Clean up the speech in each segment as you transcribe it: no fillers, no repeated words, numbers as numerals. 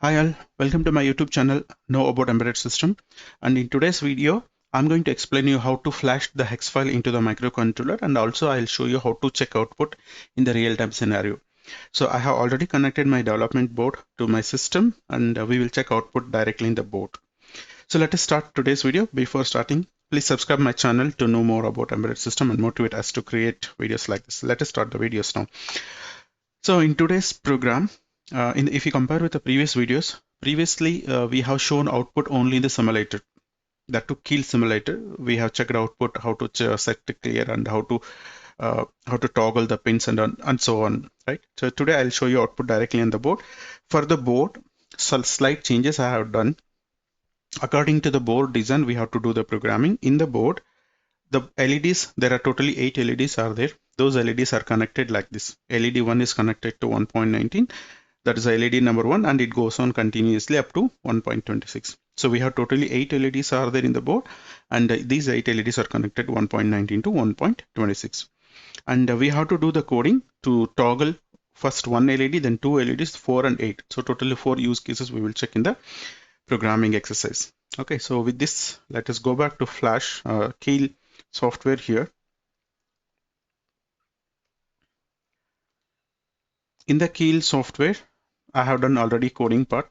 Hi all, welcome to my YouTube channel Know About Embedded System, and in today's video I'm going to explain you how to flash the hex file into the microcontroller, and also I'll show you how to check output in the real-time scenario. So I have already connected my development board to my system, and we will check output directly in the board. So let us start today's video. Before starting, please subscribe my channel to know more about embedded system and motivate us to create videos like this. Let us start the videos now. So in today's program, if you compare with the previous videos, previously we have shown output only in the simulator. That to Keil simulator, we have checked output, how to set to clear, and how to toggle the pins and so on. Right. So today I'll show you output directly on the board. For the board, some slight changes I have done. According to the board design, we have to do the programming in the board. The LEDs, there are totally 8 LEDs are there. Those LEDs are connected like this. LED 1 is connected to 1.19. That is LED number 1, and it goes on continuously up to 1.26. So we have totally 8 LEDs are there in the board, and these 8 LEDs are connected 1.19 to 1.26. And we have to do the coding to toggle first 1 LED, then 2 LEDs, 4 and 8. So totally 4 use cases we will check in the programming exercise. Okay, so with this, let us go back to Flash Keil software here. In the Keil software, I have done already coding part.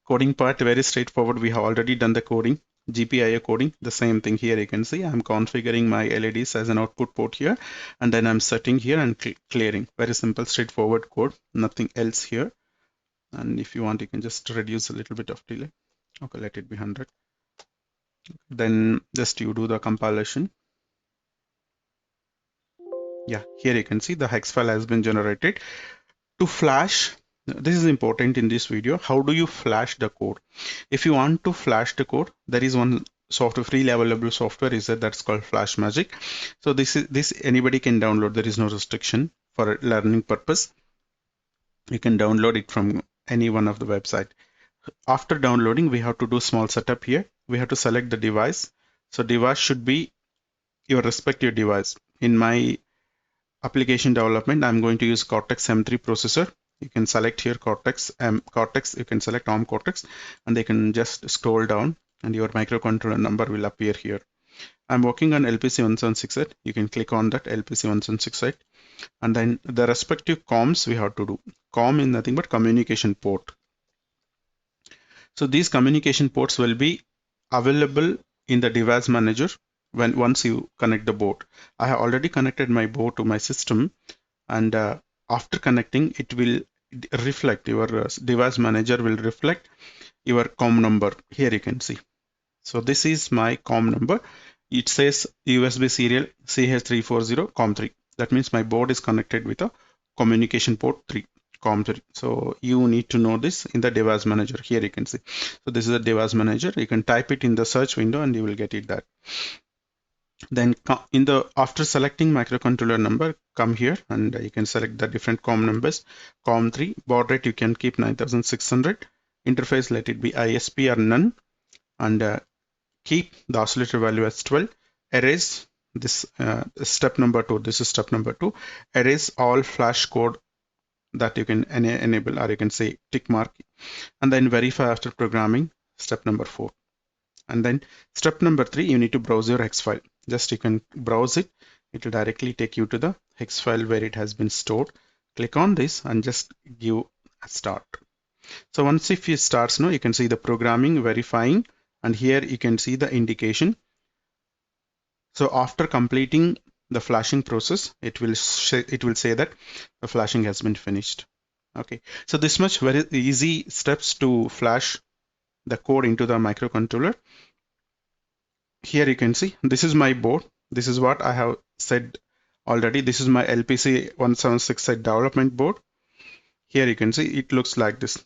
Coding part very straightforward. We have already done the coding, GPIO coding. The same thing here. You can see I'm configuring my LEDs as an output port here, and then I'm setting here and clearing. Very simple, straightforward code. Nothing else here. And if you want, you can just reduce a little bit of delay. Okay, let it be 100. Then just you do the compilation. Yeah, here you can see the hex file has been generated. To flash, this is important in this video. How do you flash the code? If you want to flash the code, there is one software, free available software is there, that's called Flash Magic. So this anybody can download. There is no restriction for learning purpose. You can download it from any one of the website. After downloading, we have to do small setup here. We have to select the device. So device should be your respective device. In my application development, I'm going to use Cortex M3 processor. You can select here Cortex, you can select ARM Cortex, and they can just scroll down and your microcontroller number will appear here. I'm working on LPC1768. You can click on that LPC1768, and then the respective comms we have to do. COM is nothing but communication port. So these communication ports will be available in the device manager once you connect the board. I have already connected my board to my system, and after connecting, it will reflect, your device manager will reflect your COM number. Here you can see. So this is my COM number. It says USB serial CH340 COM3. That means my board is connected with a communication port 3. COM3. So you need to know this in the device manager. Here you can see. So this is a device manager. You can type it in the search window and you will get it there. Then after selecting microcontroller number, come here and you can select the different COM numbers. COM3 baud rate you can keep 9600. Interface let it be ISP or none, and keep the oscillator value as 12. Erase this step number 2. This is step number 2. Erase all flash code that you can enable, or you can say tick mark, and then verify after programming, step number 4. And then step number 3, you need to browse your hex file. Just you can browse it. It will directly take you to the hex file where it has been stored. Click on this and just give a start. So once if it starts now, you can see the programming, verifying, and here you can see the indication. So after completing the flashing process, it will say that the flashing has been finished. Okay, so this much very easy steps to flash the code into the microcontroller. Here you can see this is my board. This is what I have said already. This is my LPC1768 development board. Here you can see it looks like this.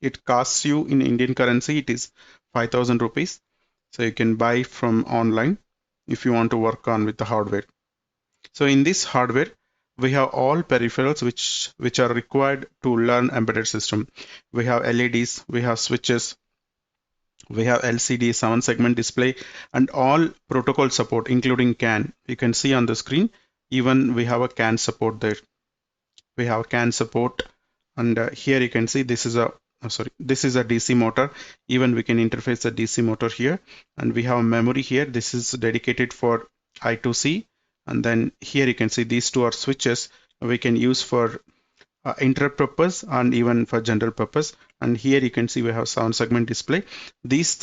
It costs you in Indian currency, it is 5,000 rupees. So you can buy from online if you want to work on with the hardware. So in this hardware, we have all peripherals which are required to learn embedded system. We have LEDs, we have switches, we have LCD, 7-segment display, and all protocol support, including CAN. You can see on the screen, even we have a CAN support there. We have CAN support, and here you can see this is a sorry, this is a DC motor. Even we can interface the DC motor here, and we have memory here. This is dedicated for I2C, and then here you can see these two are switches we can use for interrupt purpose and even for general purpose. And here you can see we have sound segment display. These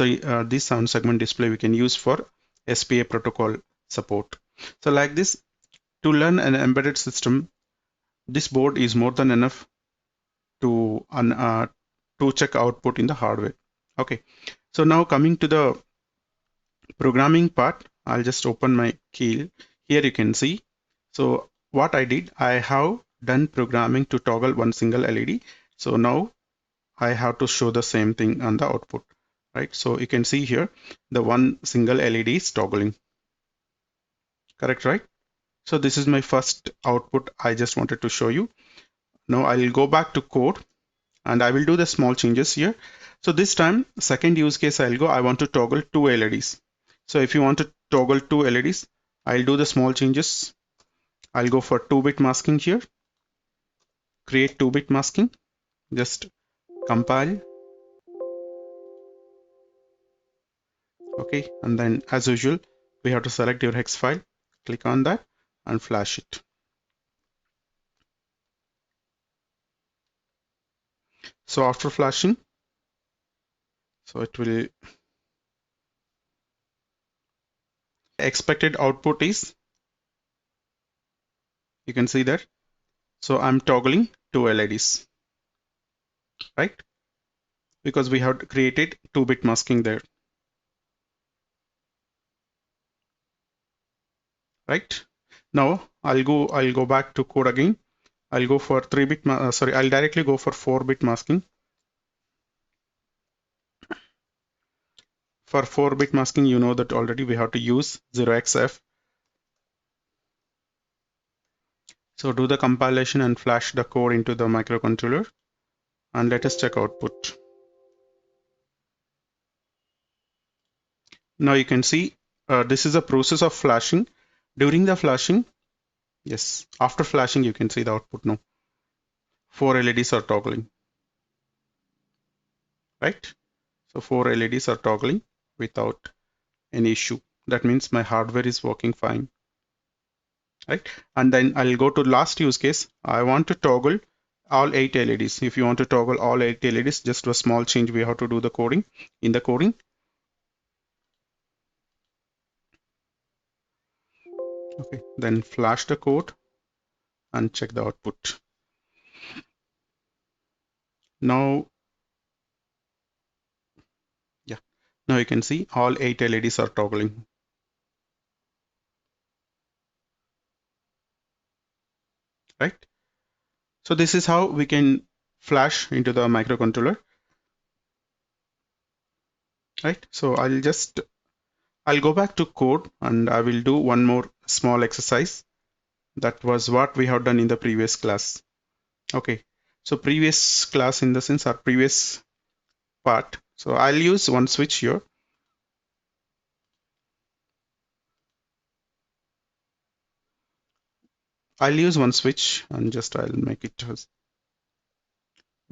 sound segment display we can use for SPA protocol support. So like this, to learn an embedded system, this board is more than enough to check output in the hardware. Okay, so now coming to the programming part, I'll just open my Keil. Here you can see. So what I did, I have done programming to toggle one single LED. So now I have to show the same thing on the output, right? So you can see here the one single LED is toggling. Correct, right? So this is my first output I just wanted to show you. Now I'll go back to code and I will do the small changes here. So this time, second use case I'll go, I want to toggle two LEDs. So if you want to toggle two LEDs, I'll do the small changes. I'll go for 2-bit masking here, create 2-bit masking, just compile. Okay, and then as usual, we have to select your hex file, click on that and flash it. So after flashing, so it will, expected output is, you can see that. So I'm toggling two LEDs, right? Because we have created 2-bit masking there, right? Now I'll go back to code again. I'll go for 3-bit, I'll directly go for 4-bit masking. For 4-bit masking, you know that already we have to use 0xF. So do the compilation and flash the code into the microcontroller and let us check output. Now you can see this is a process of flashing. During the flashing, yes, after flashing you can see the output now. 4 LEDs are toggling, right? So 4 LEDs are toggling without any issue. That means my hardware is working fine, right? And then I'll go to last use case. I want to toggle all 8 LEDs. If you want to toggle all 8 LEDs, just a small change we have to do the coding. In the coding, okay, then flash the code and check the output. Now, yeah, now you can see all 8 LEDs are toggling, right? So this is how we can flash into the microcontroller, right? So I'll go back to code and I will do one more small exercise. That was what we have done in the previous class. Okay, so previous class in the sense our previous part. So I'll use one switch here. I'll use one switch and just I'll make it as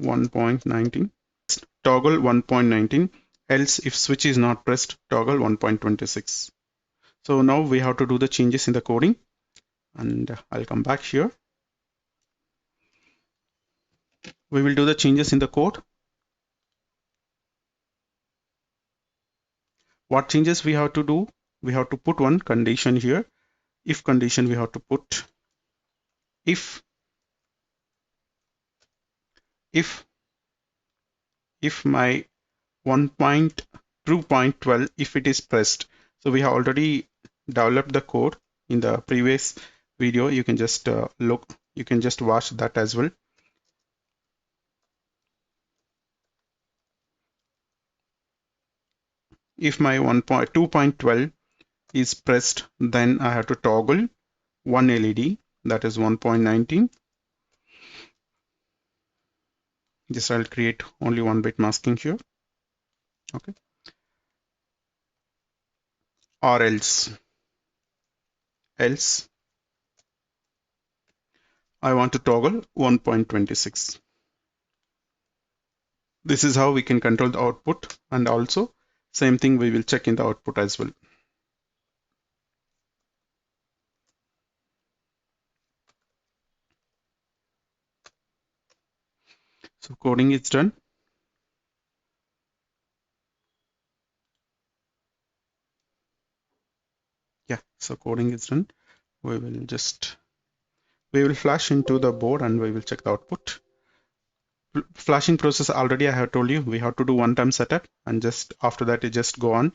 1.19. Toggle 1.19, else if switch is not pressed, toggle 1.26. So now we have to do the changes in the coding and I'll come back here. We will do the changes in the code. What changes we have to do? We have to put one condition here. If condition we have to put if my 1.2.12 if it is pressed. So we have already developed the code in the previous video. You can just you can just watch that as well. If my 1.2.12 is pressed, then I have to toggle one LED, that is 1.19. Just I'll create only 1-bit masking here. Okay. Or else I want to toggle 1.26. This is how we can control the output, and also same thing we will check in the output as well. So coding is done. Yeah, so coding is done. We will flash into the board and we will check the output. Flashing process already I have told you we have to do one-time setup, and just after that you just go on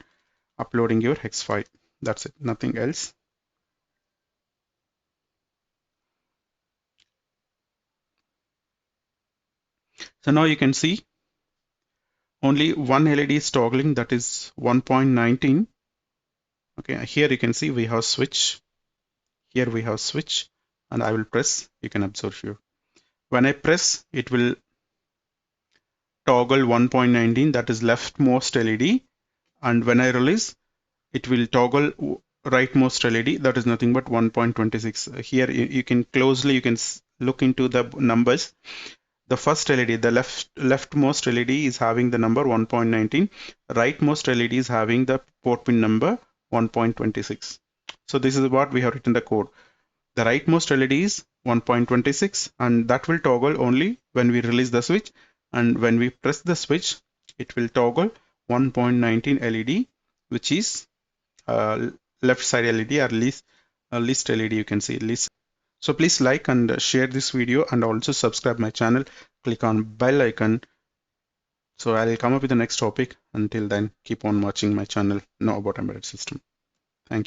uploading your hex file. That's it, nothing else. So now you can see only one LED is toggling, that is 1.19. Okay, here you can see we have switch. Here we have switch, and I will press. You can observe here. When I press, it will toggle 1.19, that is leftmost LED, and when I release, it will toggle rightmost LED, that is nothing but 1.26. Here you can closely look into the numbers. The first LED, the leftmost LED is having the number 1.19. Rightmost LED is having the port pin number 1.26. So this is what we have written the code. The rightmost LED is 1.26, and that will toggle only when we release the switch, and when we press the switch, it will toggle 1.19 LED, which is left side LED, or list LED. You can see list. So please like and share this video, and also subscribe my channel. Click on bell icon. So I'll come up with the next topic. Until then, keep on watching my channel. Know about embedded system.